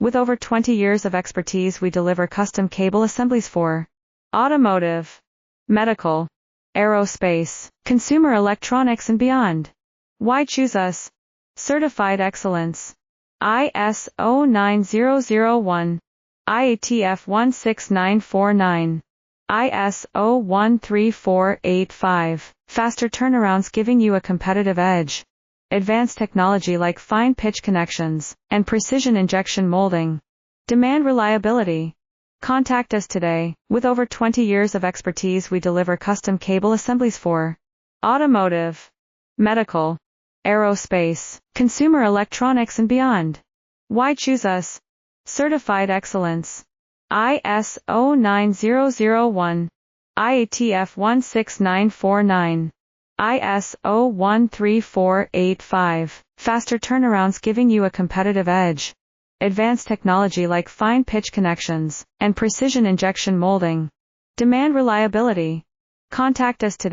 With over 20 years of expertise, we deliver custom cable assemblies for automotive, medical, aerospace, consumer electronics and beyond. Why choose us? Certified excellence. ISO 9001, IATF 16949, ISO 13485. Faster turnarounds giving you a competitive edge. Advanced technology like fine pitch connections and precision injection molding. Demand reliability. Contact us today. With over 20 years of expertise, we deliver custom cable assemblies for automotive, medical, aerospace, consumer electronics and beyond. Why choose us? Certified excellence. ISO 9001, IATF 16949, ISO 13485. Faster turnarounds giving you a competitive edge. Advanced technology like fine pitch connections and precision injection molding. Demand reliability. Contact us today.